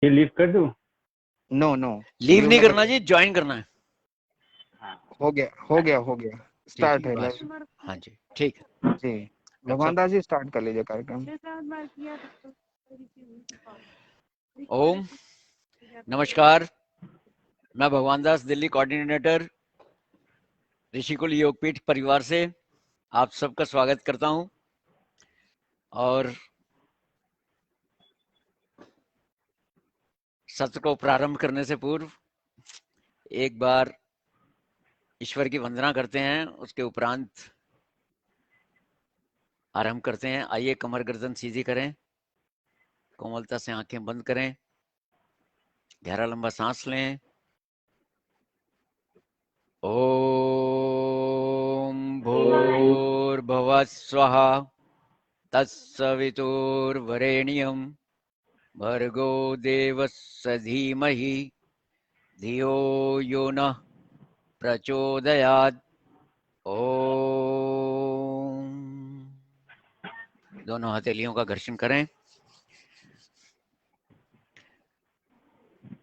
ये लीव कर दूं? नो नो, लीव नहीं करना जी, ज्वाइन करना है। हाँ, हो गया स्टार्ट है बस। लाइव। हाँ जी, ठीक है जी भगवान दास जी स्टार्ट कर लीजिए कार्यक्रम। ओम नमस्कार, मैं भगवान दास, दिल्ली कोऑर्डिनेटर ऋषिकुल योगपीठ परिवार से आप सबका स्वागत करता हूं। और सत्र को प्रारंभ करने से पूर्व एक बार ईश्वर की वंदना करते हैं, उसके उपरांत आरंभ करते हैं। आइए, कमर गर्दन सीधी करें, कोमलता से आंखें बंद करें, गहरा लंबा सांस लें। ओम भूर्भुवः स्वः तत्सवितुर्वरेण्यं भर्गो देवस्य धीमहि धियो यो नः प्रचोदयात्। ओम। दोनों हथेलियों का घर्षण करें,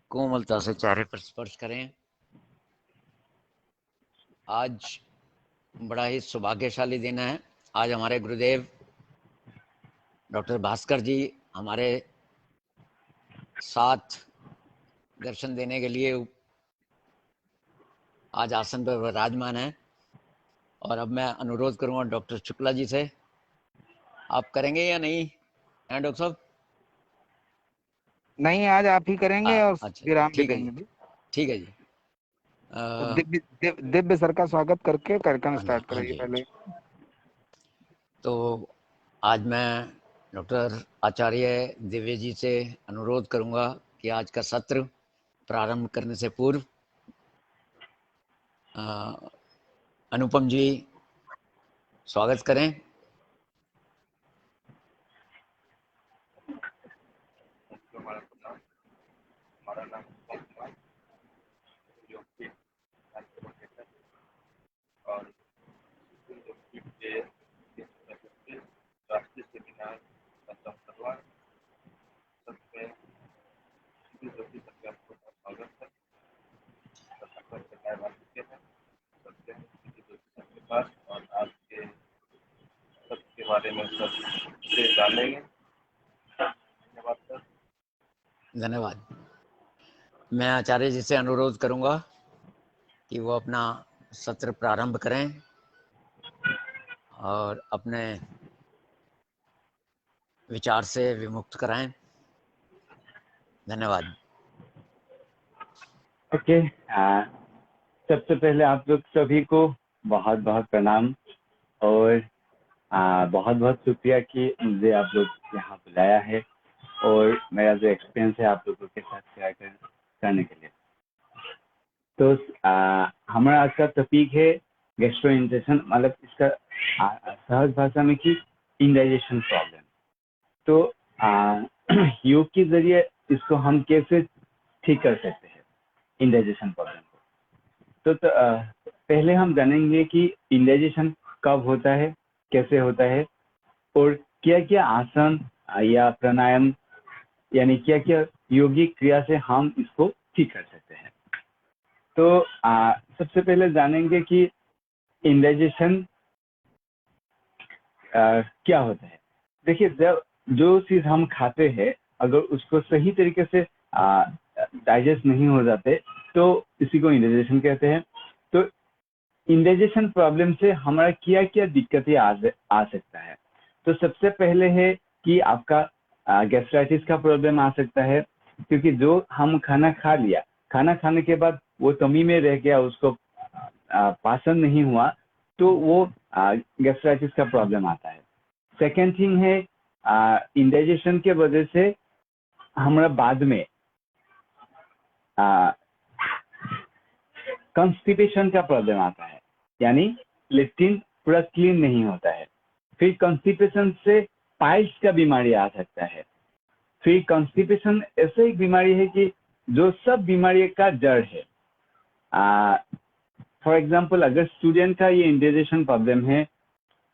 कोमलता से चेहरे पर स्पर्श करें। आज बड़ा ही सौभाग्यशाली दिन है। आज हमारे गुरुदेव डॉक्टर भास्कर जी हमारे साथ दर्शन देने के लिए आज आसन पर विराजमान है। और अब मैं अनुरोध करूंगा डॉक्टर शुक्ला जी से, आप करेंगे या नहीं? डॉक्टर साहब? नहीं, आज आप ही करेंगे और अच्छा, विराम भी ठीक है जी, देंगे। ठीक है जी। तो दिव्य सर का स्वागत करके कार्यक्रम स्टार्ट हाँ करिए जी। पहले। तो आज मैं डॉक्टर आचार्य दिव्य जी से अनुरोध करूंगा कि आज का सत्र प्रारंभ करने से पूर्व अनुपम जी स्वागत करें। हमारा नाम योगपीठ और योगपीठ के राष्ट्रीय सेमिनार का संकल्प सबसे जोगी सरकार को स्वागत है। सबसे के पास और आज के सबके बारे में सबसे जानेंगे। धन्यवाद सर। धन्यवाद। मैं आचार्य जी से अनुरोध करूंगा कि वो अपना सत्र प्रारंभ करें और अपने विचार से विमुक्त कराएं। धन्यवाद। ओके। सबसे पहले आप लोग सभी को बहुत बहुत प्रणाम और बहुत बहुत शुक्रिया कि मुझे आप लोग यहाँ बुलाया है और मेरा जो एक्सपीरियंस है आप लोगों के साथ शेयर करने के लिए। तो हमारा आज का टॉपिक है गैस्ट्रोइंटेस्टाइन, मतलब इसका सहज भाषा में कि इंडाइजेशन प्रॉब्लम। तो योग के जरिए इसको हम कैसे ठीक कर सकते हैं इंडाइजेशन प्रॉब्लम को। तो पहले हम जानेंगे कि इंडाइजेशन कब होता है, कैसे होता है और क्या क्या आसन या प्राणायाम यानी क्या क्या योगिक क्रिया से हम इसको ठीक कर सकते हैं। तो सबसे पहले जानेंगे कि इंडाइजेशन क्या होता है। देखिए, जब जो चीज हम खाते हैं अगर उसको सही तरीके से डाइजेस्ट नहीं हो जाते तो इसी को इंडाइजेशन कहते हैं। तो इंडाइजेशन प्रॉब्लम से हमारा क्या क्या दिक्कतें आ सकता है। तो सबसे पहले है कि आपका गैस्ट्राइटिस का प्रॉब्लम आ सकता है, क्योंकि जो हम खाना खा लिया, खाना खाने के बाद वो तमी में रह गया, उसको पाचन नहीं हुआ, तो वो गैस्ट्राइटिस का प्रॉब्लम आता है। सेकेंड थिंग है इंडाइजेशन के वजह से हमारा बाद में कंस्टिपेशन का प्रॉब्लम आता है, यानी लेट्रिन पूरा क्लीन नहीं होता है। फिर कंस्टिपेशन से पाइल्स का बीमारी आ सकता है। फिर कंस्टिपेशन ऐसे एक बीमारी है कि जो सब बीमारी का जड़ है। फॉर एग्जाम्पल, अगर स्टूडेंट का ये इंडाइजेशन प्रॉब्लम है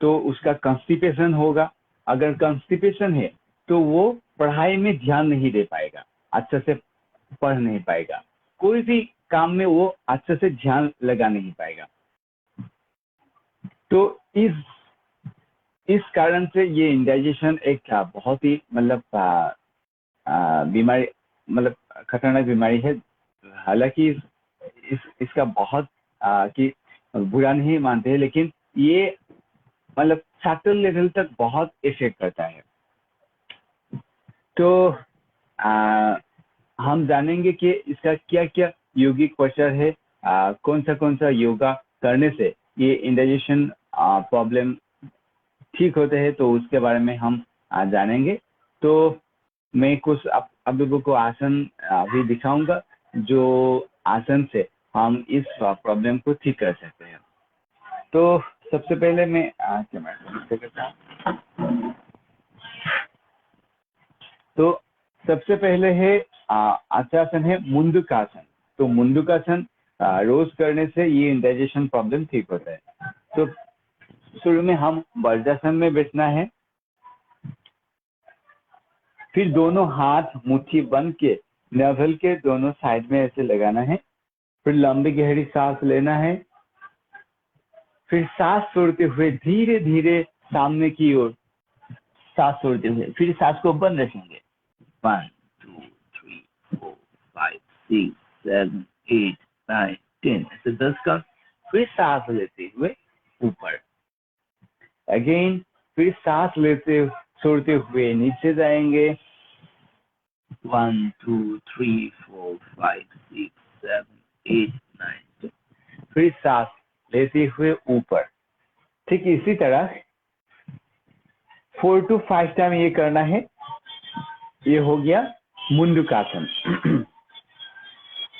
तो उसका कंस्टिपेशन होगा। अगर कंस्टिपेशन है तो वो पढ़ाई में ध्यान नहीं दे पाएगा। अच्छे से पढ़ नहीं पाएगा, कोई भी काम में वो अच्छे से ध्यान लगा नहीं पाएगा। तो इस कारण से ये इंडाइजेशन एक बहुत ही मतलब बीमारी, मतलब खतरनाक बीमारी है। हालांकि इसका बहुत कि बुरा नहीं मानते हैं, लेकिन ये मतलब सटल लेवल तक बहुत इफेक्ट करता है। तो हम जानेंगे कि इसका क्या क्या योगिक उपचार है, कौन सा योगा करने से ये इंडाइजेशन प्रॉब्लम ठीक होते हैं, तो उसके बारे में हम जानेंगे। तो मैं कुछ आप लोगों को आसन अभी दिखाऊंगा, जो आसन से हम इस प्रॉब्लम को ठीक कर सकते हैं। तो सबसे पहले मैं करता हूँ। तो सबसे पहले है आसन है मुंडकासन। तो मुंडकासन रोज करने से ये इंडाइजेशन प्रॉब्लम ठीक होता है। तो शुरू में हम वज्रासन में बैठना है, फिर दोनों हाथ मुट्ठी बंद के नाभि के दोनों साइड में ऐसे लगाना है, फिर लंबी गहरी सांस लेना है, फिर सांस छोड़ते हुए धीरे धीरे सामने की ओर सांस छोड़ते हुए फिर सांस को बंद रखेंगे। 1 2 3 4 5 6 7 8 9 10 ऐसे 10 का। फिर सांस लेते हुए ऊपर, अगेन फिर सांस लेते छोड़ते हुए नीचे जाएंगे। 1 2 3 4 5 6 7 8 9 10। फिर सांस लेते हुए ऊपर। ठीक इसी तरह 4 to 5 टाइम ये करना है। ये हो गया मुंडकासन।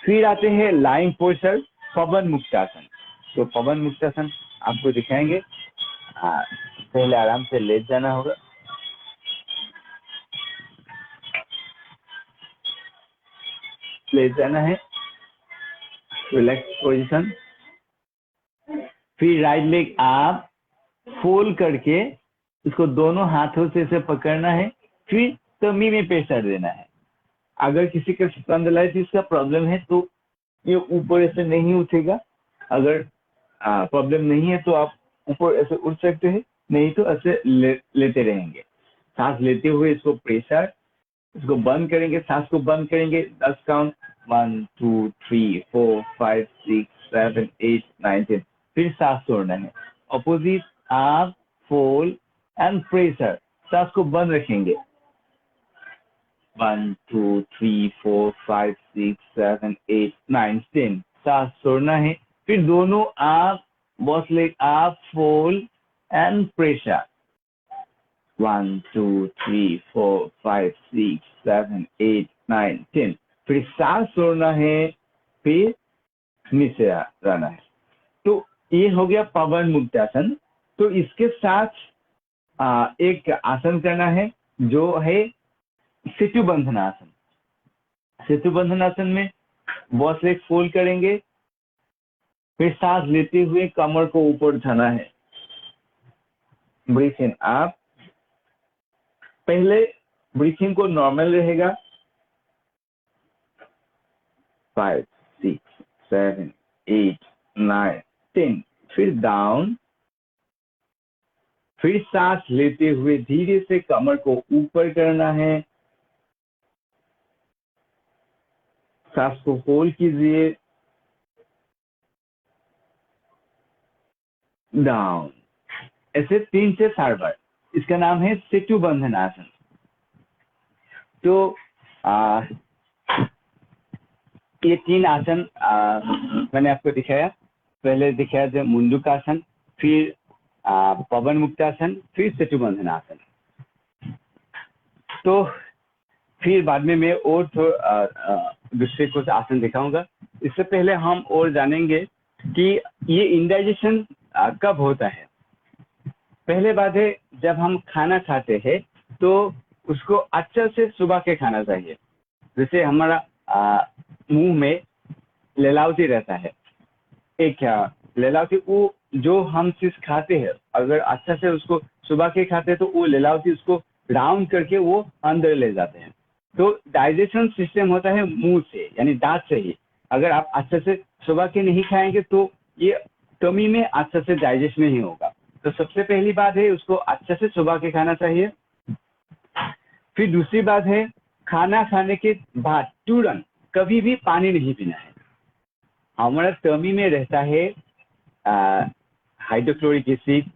फिर आते हैं लाइंग पोस्चर, पवन मुक्तासन। तो पवन मुक्तासन आपको दिखाएंगे। पहले आराम से लेट जाना होगा, लेट जाना है, रिलैक्स पोजीशन। फिर राइट लेग आप फोल्ड करके इसको दोनों हाथों से इसे पकड़ना है, फिर टमी में प्रेशर देना है। अगर किसी का स्पॉन्डिलाइटिस का प्रॉब्लम है तो ये ऊपर ऐसे नहीं उठेगा। अगर प्रॉब्लम नहीं है तो आप ऊपर ऐसे उठ सकते हैं, नहीं तो ऐसे लेते रहेंगे। सांस लेते हुए इसको प्रेशर, इसको बंद करेंगे, सांस को बंद करेंगे 10 काउंट, 1 2 3 4 5 6 7 8 9 10। फिर सांस छोड़ना है। अपोजिट आप फोल्ड एंड प्रेशर, सांस को बंद रखेंगे। 1 2 3 4 5 6 7 8 9 10। सांस छोड़ना है। फिर दोनों आप बॉस लेग आप फोल्ड एंड प्रेशर। 1 2 3 4 5 6 7 8 9 10। फिर सांस छोड़ना है, फिर नीचे रहना है। तो ये हो गया पवन मुक्तासन। तो इसके साथ एक आसन करना है जो है सेतु बंधन आसन। सेतु बंधन आसन में बॉस लेग फोल्ड करेंगे, फिर सांस लेते हुए कमर को ऊपर उठाना है। ब्रीथ इन आप, पहले ब्रीथिंग को नॉर्मल रहेगा 5 6 7 8 9 10। फिर डाउन, फिर सांस लेते हुए धीरे से कमर को ऊपर करना है। सांस को होल्ड कीजिए, डाउन, ऐसे 3 से 4 बार। इसका नाम है सेतु बंधन आसन। तो ये 3 आसन मैंने आपको दिखाया। पहले दिखाया जो मुंडकासन, फिर पवन मुक्तासन, फिर सेतु बंधन आसन। तो फिर बाद में मैं और दूसरे कुछ आसन दिखाऊंगा। इससे पहले हम और जानेंगे कि ये इंडाइजेशन कब होता है। पहले बात है, जब हम खाना खाते हैं तो उसको अच्छे से सुबह के खाना चाहिए। जैसे हमारा मुंह में ललावती रहता है, एक ललावती, वो जो हम चीज खाते हैं अगर अच्छा से उसको सुबह के खाते हैं तो वो ललावती उसको राउंड करके वो अंदर ले जाते हैं। तो डाइजेशन सिस्टम होता है मुंह से, यानी दांत से ही। अगर आप अच्छे से सुबह के नहीं खाएंगे तो ये टमी में अच्छे से डाइजेस्ट नहीं होगा। तो सबसे पहली बात है उसको अच्छे से सुबह के खाना चाहिए। फिर दूसरी बात है खाना खाने के बाद तुरंत कभी भी पानी नहीं पीना है। हमारा टमी में रहता है हाइड्रोक्लोरिक एसिड,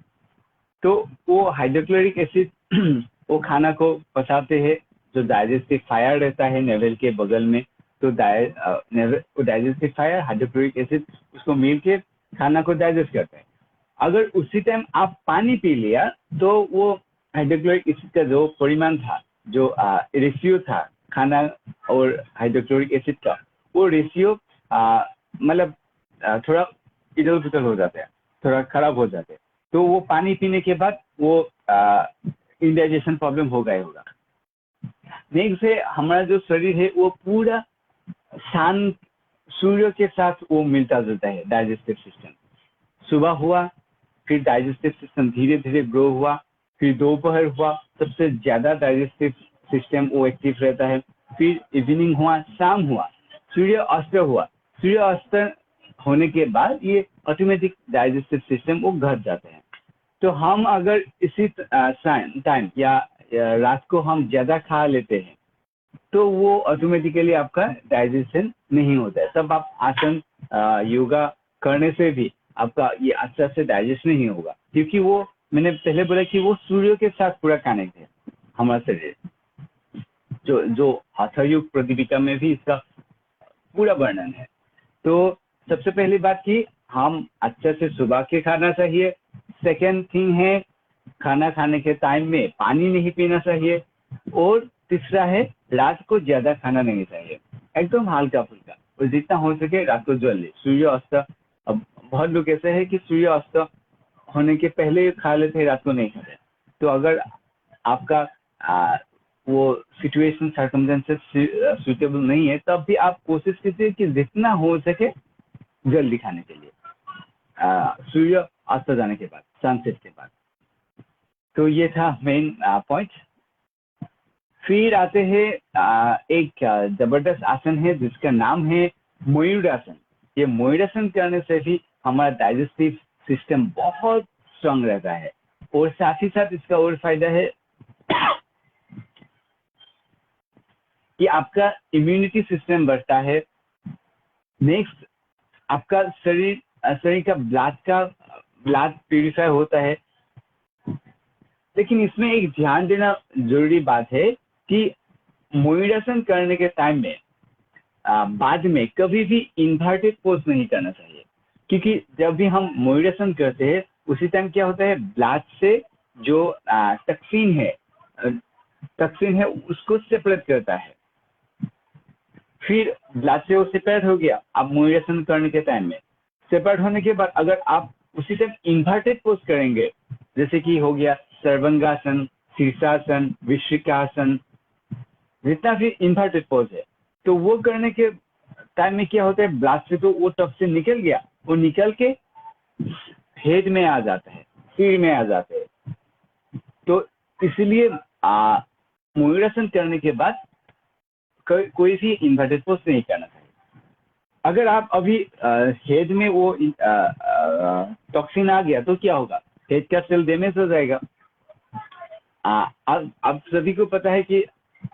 तो वो हाइड्रोक्लोरिक एसिड वो खाना को पचाते हैं। जो डाइजेस्टिफायर रहता है नेवल के बगल में, तो डाइजेस्टिफायर हाइड्रोक्लोरिक एसिड उसको मिल के खाना को डाइजेस्ट करता है। अगर उसी टाइम आप पानी पी लिया तो वो हाइड्रोक्लोरिक एसिड का जो परिमाण था, जो रेशियो था खाना और हाइड्रोक्लोरिक एसिड का, वो रेशियो मतलब थोड़ा इधर उधर हो जाता है, थोड़ा खराब हो जाता है। तो वो पानी पीने के बाद वो इंडाइजेशन प्रॉब्लम हो गया होगा। नेक्स्ट है हमारा जो शरीर है वो पूरा शांत सूर्य के साथ वो मिलता जुलता है। डाइजेस्टिव सिस्टम सुबह हुआ, फिर डाइजेस्टिव सिस्टम धीरे धीरे ग्रो हुआ, फिर दोपहर हुआ, सबसे ज्यादा डाइजेस्टिव सिस्टम वो एक्टिव रहता है। फिर इवनिंग हुआ, शाम हुआ, सूर्य अस्त हुआ। सूर्य अस्त होने के बाद ये ऑटोमेटिक डाइजेस्टिव सिस्टम वो घट जाते हैं। तो हम अगर इसी टाइम या रात को हम ज्यादा खा लेते हैं तो वो ऑटोमेटिकली आपका डाइजेशन नहीं होता है। तब आप आसन योगा करने से भी आपका ये अच्छा से डाइजेस्ट नहीं होगा, क्योंकि वो मैंने पहले बोला कि वो सूर्य के साथ पूरा कनेक्ट है हमारा शरीर। जो हठयोग प्रदीपिका में भी इसका पूरा वर्णन है। तो सबसे पहली बात कि हम अच्छे से सुबह के खाना चाहिए। सेकेंड थिंग है खाना खाने के टाइम में पानी नहीं पीना चाहिए। और तीसरा है रात को ज्यादा खाना नहीं चाहिए, एकदम हल्का फुल्का, और जितना हो सके रात को जल्दी सूर्य अस्त। अब बहुत लोग ऐसे हैं कि सूर्य अस्त होने के पहले खा लेते हैं, रात को नहीं खाते। तो अगर आपका वो सिचुएशन सर्कमस्टेंसेस सुटेबल नहीं है, तब भी आप कोशिश कीजिए कि जितना हो सके जल्दी खाने के लिए, सूर्य अस्त जाने के बाद, सनसेट के बाद। तो ये था मेन पॉइंट। फिर आते हैं एक जबरदस्त आसन है जिसका नाम है मयूरासन। ये मयूरासन करने से भी हमारा डाइजेस्टिव सिस्टम बहुत स्ट्रांग रहता है, और साथ ही साथ इसका और फायदा है कि आपका इम्यूनिटी सिस्टम बढ़ता है। नेक्स्ट आपका शरीर का ब्लड प्यूरिफाई होता है। लेकिन इसमें एक ध्यान देना जरूरी बात है कि मयूरासन करने के टाइम में बाद में कभी भी इन्वर्टेड पोज नहीं करना चाहिए, क्योंकि जब भी हम मयूरासन करते हैं उसी टाइम क्या होता है, ब्लड से जो टॉक्सिन है उसको सेपरेट करता है। फिर ब्लड से वो सेपरेट हो गया, आप मयूरासन करने के टाइम में सेपरेट होने के बाद अगर आप उसी टाइम इन्वर्टेड पोज करेंगे, जैसे कि हो गया सर्वांगासन, शीर्षासन, विश्रिकासन, जितना भी इन्वर्टेड पोज है, तो वो करने के टाइम में क्या होता है, ब्लड से तो वो टॉक्सिन निकल गया, वो निकल के हेड में आ जाता है, सिर में आ जाते हैं। तो इसलिए मयूरासन करने के बाद कोई भी इन्वर्टेड पोज नहीं करना चाहिए। अगर आप अभी हेड में वो टॉक्सिन आ गया तो क्या होगा, हेड का सेल डैमेज हो जाएगा। अब सभी को पता है कि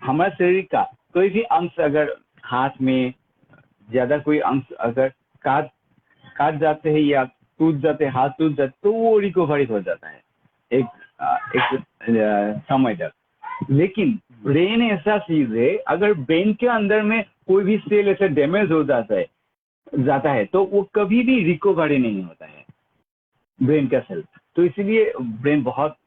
हमारे शरीर का कोई भी अंश अगर हाथ में ज्यादा कोई अंश अगर काट जाते हैं या टूट जाते हैं, हाथ टूट जाते, तो वो रिकवरी हो जाता है एक समय तक। लेकिन ब्रेन ऐसा चीज है, अगर ब्रेन के अंदर में कोई भी सेल ऐसे डैमेज हो जाता है तो वो कभी भी रिकवरी नहीं होता है ब्रेन का सेल। तो इसीलिए ब्रेन बहुत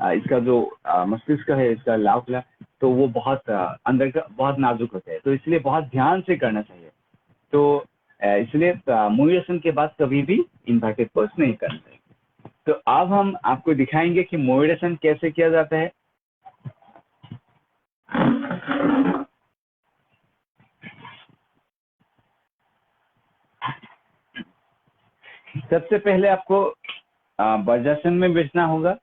इसका जो मस्तिष्क है, इसका लाखला, तो वो बहुत अंदर का बहुत नाजुक होता है, तो इसलिए बहुत ध्यान से करना चाहिए। तो इसलिए मयूरासन के बाद कभी भी इन्वर्टेड पोज नहीं करना चाहिए। तो अब हम आपको दिखाएंगे कि मयूरासन कैसे किया जाता है। सबसे पहले आपको वज्रासन में बैठना होगा।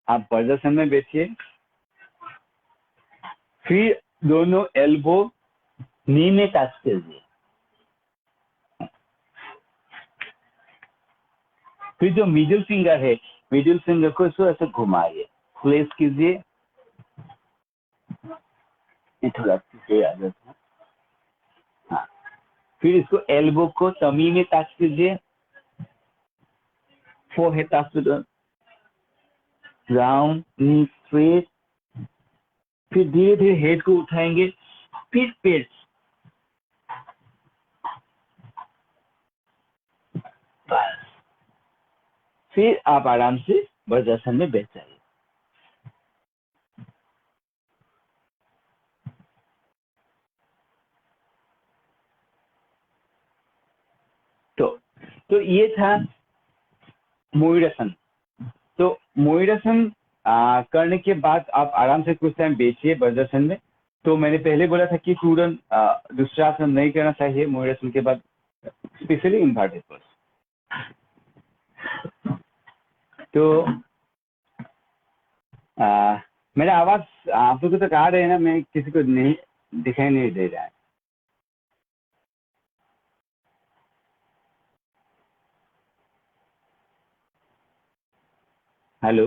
आप वज्रासन में बैठिए, फिर दोनों एल्बो नी में टच कीजिए, फिर जो मिडिल फिंगर है, मिडिल फिंगर को इसको ऐसे घुमाइए, प्लेस कीजिए, ये थोड़ा पीछे आ जाता है। हाँ, फिर इसको एल्बो को टमी में टच कीजिए, forehead touch to the ground, knee straight, फिर धीरे धीरे हेड को उठाएंगे, फिर पेट, बस, फिर आप आराम से वज्रासन में बैठ जाइए। तो ये था मयूरासन। तो मयूरासन करने के बाद आप आराम से कुछ टाइम बैठिए वज्रासन में। तो मैंने पहले बोला था कि तुरंत दूसरा आसन नहीं करना चाहिए मयूरासन के बाद, स्पेशली इन्वर्टेड पोज। तो मेरा आवाज आप लोगों तक आ रहे हैं ना? मैं किसी को नहीं दिखाई नहीं दे रहा है। हेलो,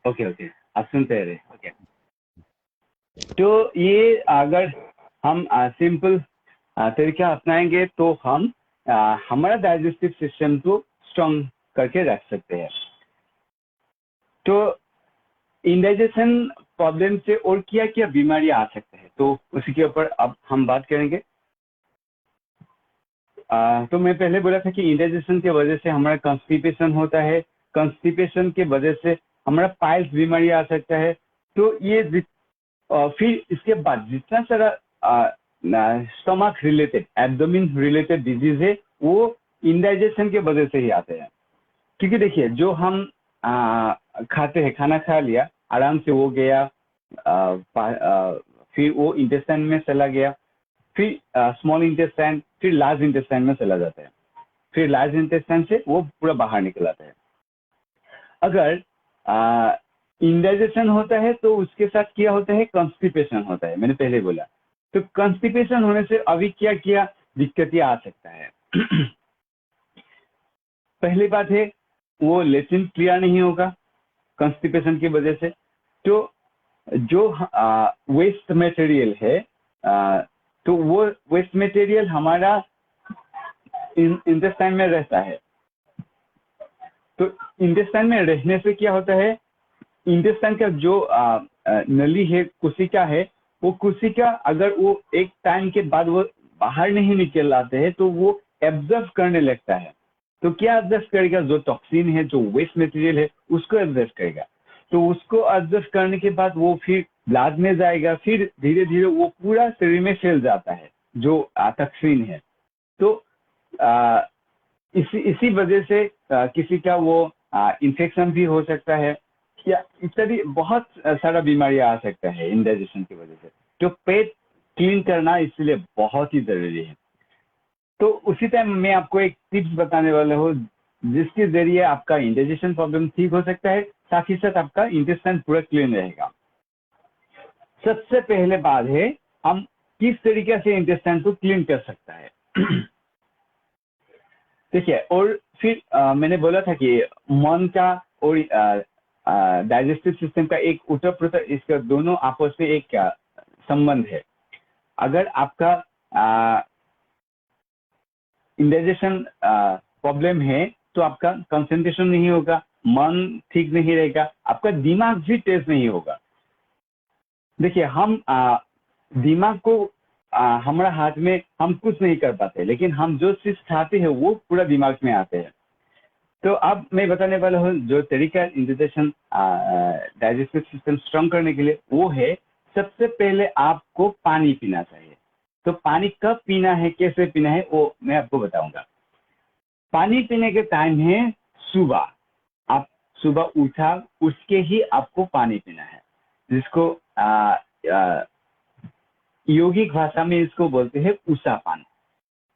ओके ओके, आप सुनते रहे। ओके, तो ये अगर हम सिंपल तरीका अपनाएंगे तो हम हमारा डाइजेस्टिव सिस्टम को स्ट्रॉन्ग करके रख सकते हैं। तो इंडाइजेशन प्रॉब्लम से और क्या क्या बीमारियां आ सकते हैं, तो उसी के ऊपर अब हम बात करेंगे। तो मैं पहले बोला था कि इंडाइजेशन की वजह से हमारा कॉन्स्टिपेशन होता है, कॉन्स्टिपेशन के वजह से हमारा पाइल्स बीमारी आ सकता है। तो ये फिर इसके बाद जितना सारा stomach related, abdomen related disease है, वो इंडाइजेशन के वजह से ही आते हैं। क्योंकि देखिए, जो हम खाते हैं, खाना खा लिया, आराम से वो गया, फिर वो इंटेस्टाइन में चला गया, फिर स्मॉल इंटेस्टाइन, फिर लार्ज इंटेस्टाइन में चला जाता है, फिर लार्ज इंटेस्टाइन से वो पूरा बाहर निकल आता है। अगर इंडाइजेशन होता है तो उसके साथ क्या होता है, कॉन्स्टिपेशन होता है, मैंने पहले बोला। तो कॉन्स्टिपेशन होने से अभी क्या क्या दिक्कतें आ सकता है। पहली बात है, वो लेट्रिन क्लियर नहीं होगा कॉन्स्टिपेशन की वजह से। तो जो वेस्ट मटेरियल है, तो वो वेस्ट मटेरियल हमारा इंटेस्टाइन में रहता है। तो इंटेस्टाइन में रहने से क्या होता है, इंटेस्टाइन का जो नली है, कोशिका है, वो कोशिका अगर वो एक टाइम के बाद वो बाहर नहीं निकल आते हैं तो वो एब्जॉर्ब करने लगता है। तो क्या एब्जॉर्ब करेगा, जो टॉक्सिन है, जो वेस्ट मटेरियल है, उसको एब्जॉर्ब करेगा। तो उसको एब्जॉर्ब करने के बाद वो फिर ब्लड में जाएगा, फिर धीरे धीरे वो पूरा शरीर में फैल जाता है जो टॉक्सिन है। तो इसी वजह से किसी का वो इन्फेक्शन भी हो सकता है, या इत्यादि बहुत सारा बीमारियां आ सकता है इंडाइजेशन की वजह से। तो पेट क्लीन करना इसलिए बहुत ही जरूरी है। तो उसी टाइम मैं आपको एक टिप्स बताने वाला हूँ जिसके जरिए आपका इंडाइजेशन प्रॉब्लम ठीक हो सकता है, साथ ही साथ आपका इंटेस्टाइन पूरा क्लीन रहेगा। सबसे पहले बात है, हम किस तरीके से इंटेस्टाइन को क्लीन कर सकता है। देखिए, और फिर मैंने बोला था कि मन का और डाइजेस्टिव सिस्टम का एक उत्तरप्रतर, इसका दोनों आपस में एक संबंध है। अगर आपका इंडाइजेशन प्रॉब्लम है तो आपका कंसंट्रेशन नहीं होगा, मन ठीक नहीं रहेगा, आपका दिमाग भी तेज नहीं होगा। देखिए, हम दिमाग को हमारा हाथ में हम कुछ नहीं कर पाते, लेकिन हम जो चीज खाते हैं वो पूरा दिमाग में आते हैं। तो अब मैं बताने वाला हूँ जो तरीका इंडाइजेशन डाइजेस्टिव सिस्टम स्ट्रॉन्ग करने के लिए, वो है सबसे पहले आपको पानी पीना चाहिए। तो पानी कब पीना है, कैसे पीना है, वो मैं आपको बताऊंगा। पानी पीने के टाइम है सुबह। आप सुबह उठा, उसके ही आपको पानी पीना है, जिसको योगिक भाषा में इसको बोलते हैं उषापान।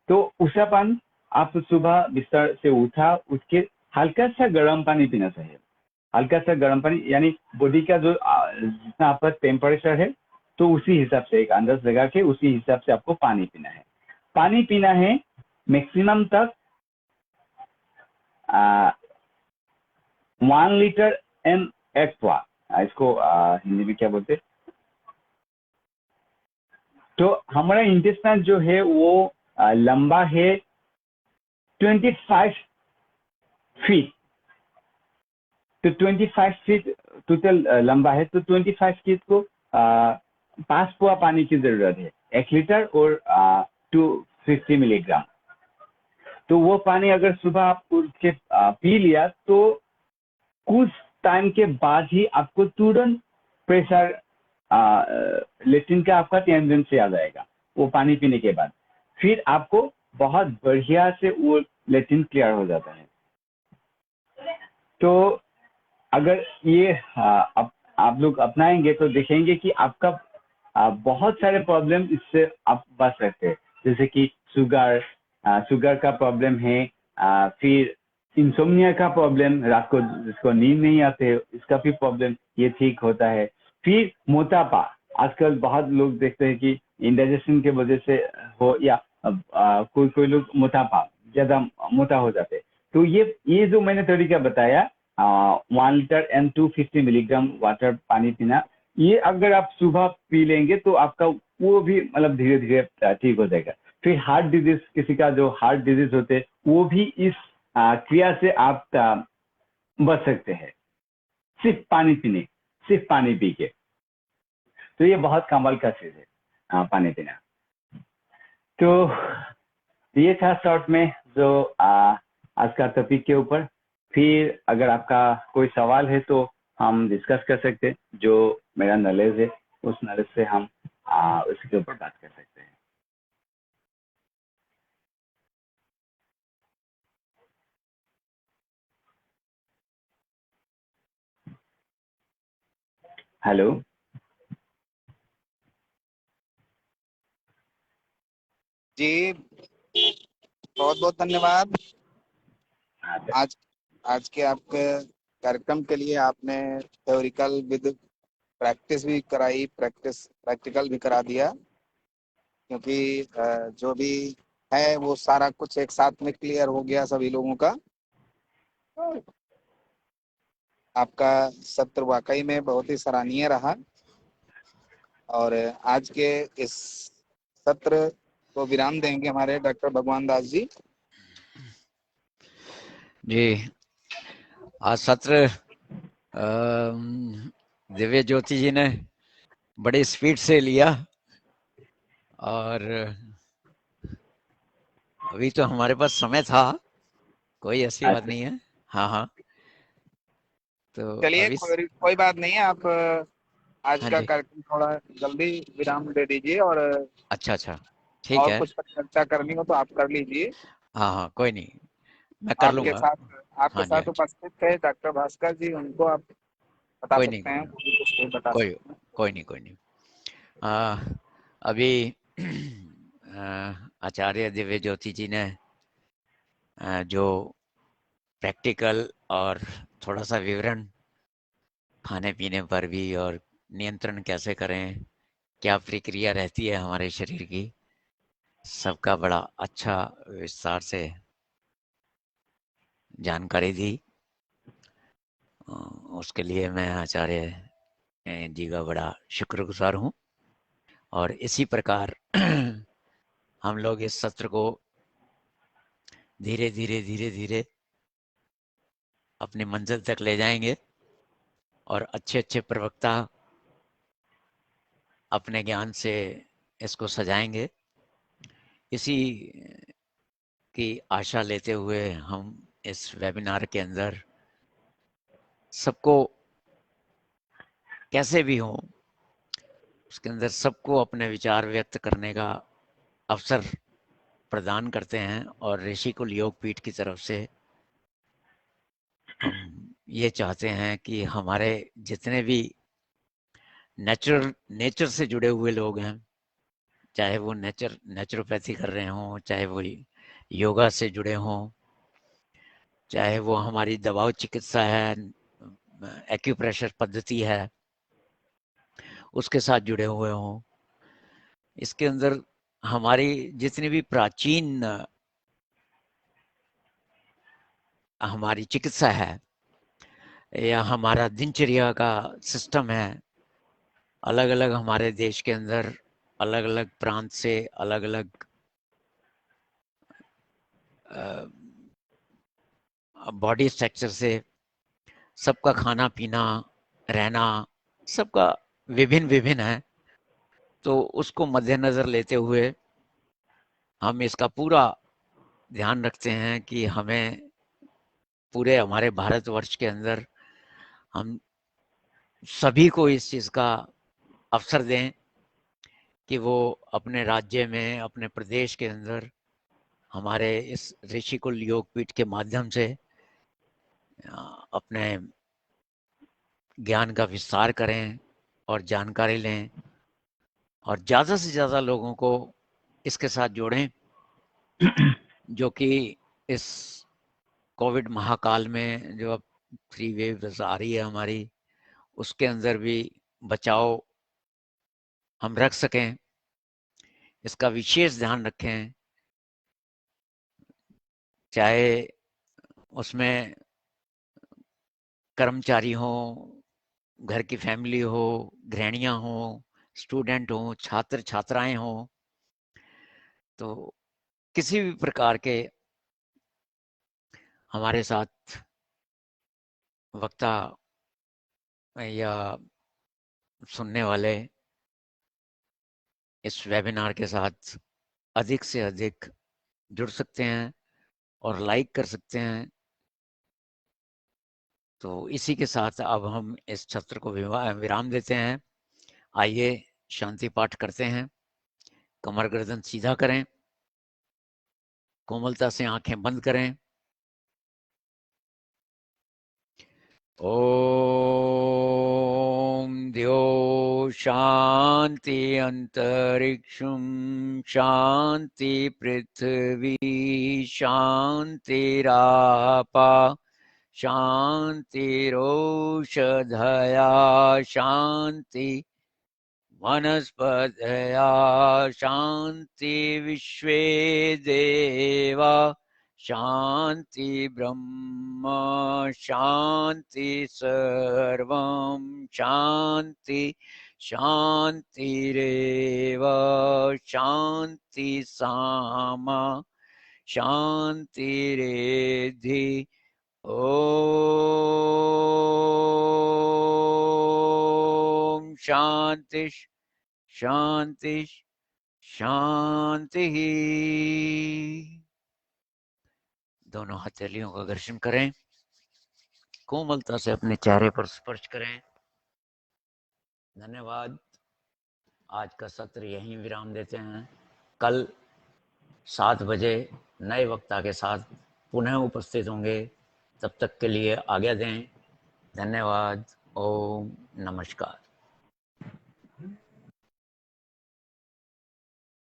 तो उषापान, आप सुबह बिस्तर से उठ के हल्का सा गर्म पानी पीना चाहिए। हल्का सा गर्म पानी यानी बॉडी का जो जितना आपका टेम्परेचर है, तो उसी हिसाब से एक अंदाज लगा के उसी हिसाब से आपको पानी पीना है। पानी पीना है मैक्सिमम तक 1 लीटर एन एक्वा। इसको हिंदी में क्या बोलते हैं? तो हमारा इंटेस्टाइन जो है वो लंबा है 25 फीट। तो 25 फीट टोटल लंबा है, तो 25 फीट को 5 पुआ पानी की जरूरत है, 1 लीटर और 250 मिलीग्राम। तो वो पानी अगर सुबह आप उठ के पी लिया, तो कुछ टाइम के बाद ही आपको तुरंत प्रेशर लेट्रिन का आपका टेंडेंसी आ जाएगा वो पानी पीने के बाद। फिर आपको बहुत बढ़िया से वो लेट्रिन क्लियर हो जाता है। तो अगर ये आप लोग अपनाएंगे तो देखेंगे कि आपका बहुत सारे प्रॉब्लम इससे आप बच सकते हैं। जैसे कि शुगर का प्रॉब्लम है, फिर इंसोम्निया का प्रॉब्लम, रात को जिसको नींद नहीं आते इसका भी प्रॉब्लम ये ठीक होता है। फिर मोटापा, आजकल बहुत लोग देखते हैं कि इंडाइजेशन के वजह से हो या कोई लोग मोटापा ज्यादा मोटा हो जाते हैं। तो ये जो मैंने तरीका बताया 1 लीटर एंड 250 मिलीग्राम वाटर पानी पीना, ये अगर आप सुबह पी लेंगे तो आपका वो भी मतलब धीरे धीरे ठीक हो जाएगा। फिर हार्ट डिजीज, किसी का जो हार्ट डिजीज होते हैं वो भी इस क्रिया से आप बच सकते हैं, सिर्फ पानी पी के। तो ये बहुत कमाल का चीज है पानी पीना। तो ये था शॉर्ट में जो आज का टॉपिक के ऊपर। फिर अगर आपका कोई सवाल है तो हम डिस्कस कर सकते हैं। जो मेरा नॉलेज है उस नॉलेज से हम उसके ऊपर बात कर सकते हैं। हेलो। जी, बहुत बहुत धन्यवाद। आज के आपके कार्यक्रम के लिए आपने थ्योरिकल विद प्रैक्टिस भी कराई, प्रैक्टिकल भी करा दिया, क्योंकि जो भी है वो सारा कुछ एक साथ में क्लियर हो गया सभी लोगों का। आपका सत्र वाकई में बहुत ही सराहनीय रहा और आज के इस सत्र को विराम देंगे हमारे डॉक्टर भगवान दास जी। जी, आज सत्र दिव्य ज्योति जी ने बड़ी स्पीड से लिया और अभी तो हमारे पास समय था, कोई ऐसी बात नहीं है। हाँ, तो चलिए, अभी कोई बात नहीं है। आप आज हाँ का जी, कार्यक्रम थोड़ा जल्दी विराम दे दीजिए और अच्छा, ठीक और है। कुछ चर्चा करनी हो तो आप कर लीजिए। हाँ, कोई नहीं, मैं कर आपके लूंगा। साथ आपके हाँ जी, साथ उपस्थित थे डॉक्टर भास्कर जी, उनको आप बता कोई सकते हैं, नहीं, वो भी कुछ नहीं बता कोई सकते हैं। कोई नहीं। अभी आचार्य दिव्य ज्योति जी ने जो प्रैक्टिकल और थोड़ा सा विवरण खाने पीने पर भी और नियंत्रण कैसे करें, क्या प्रक्रिया रहती है हमारे शरीर की, सबका बड़ा अच्छा विस्तार से जानकारी दी। उसके लिए मैं आचार्य जी का बड़ा शुक्रगुजार हूँ। और इसी प्रकार हम लोग इस सत्र को धीरे धीरे अपनी मंजिल तक ले जाएंगे और अच्छे प्रवक्ता अपने ज्ञान से इसको सजाएंगे। इसी की आशा लेते हुए हम इस वेबिनार के अंदर सबको कैसे भी हो, उसके अंदर सबको अपने विचार व्यक्त करने का अवसर प्रदान करते हैं। और ऋषिकुल योगपीठ की तरफ से हम ये चाहते हैं कि हमारे जितने भी नेचर से जुड़े हुए लोग हैं चाहे वो नेचुरोपैथी कर रहे हों, चाहे वो योगा से जुड़े हों, चाहे वो हमारी दबाव चिकित्सा है, एक्यूप्रेशर पद्धति है, उसके साथ जुड़े हुए हों। इसके अंदर हमारी जितनी भी प्राचीन हमारी चिकित्सा है या हमारा दिनचर्या का सिस्टम है, अलग अलग हमारे देश के अंदर अलग अलग प्रांत से अलग अलग बॉडी स्ट्रक्चर से सबका खाना पीना रहना सबका विभिन्न विभिन्न है। तो उसको मद्देनज़र लेते हुए हम इसका पूरा ध्यान रखते हैं कि हमें पूरे हमारे भारतवर्ष के अंदर हम सभी को इस चीज़ का अवसर दें कि वो अपने राज्य में, अपने प्रदेश के अंदर हमारे इस ऋषिकुल योगपीठ के माध्यम से अपने ज्ञान का विस्तार करें और जानकारी लें और ज़्यादा से ज़्यादा लोगों को इसके साथ जोड़ें, जो कि इस कोविड महाकाल में जो अब 3 वेव्स आ रही है हमारी, उसके अंदर भी बचाव हम रख सकें, इसका विशेष ध्यान रखें। चाहे उसमें कर्मचारी हों, घर की फैमिली हो, गृहिणियाँ हों, स्टूडेंट हों, छात्र छात्राएं हों, तो किसी भी प्रकार के हमारे साथ वक्ता या सुनने वाले इस वेबिनार के साथ अधिक से अधिक जुड़ सकते हैं और लाइक कर सकते हैं। तो इसी के साथ अब हम इस सत्र को विराम देते हैं। आइए शांति पाठ करते हैं। कमर गर्दन सीधा करें, कोमलता से आंखें बंद करें। ओम द्यो शांति अंतरिक्षं शांति पृथ्वी शांतिरापा शांतिरोषधया शांति वनस्पतया शांति विश्वे देवा शांति ब्रह्म शांति सर्वं शांति शांतिरेव शांति सामा शांतिरेधि। ओम शांति शांति शांति। दोनों हथेलियों का घर्षण करें, कोमलता से अपने चेहरे पर स्पर्श करें। धन्यवाद। आज का सत्र यहीं विराम देते हैं। कल 7 बजे नए वक्ता के साथ पुनः उपस्थित होंगे। तब तक के लिए आज्ञा दें। धन्यवाद। ओम नमस्कार।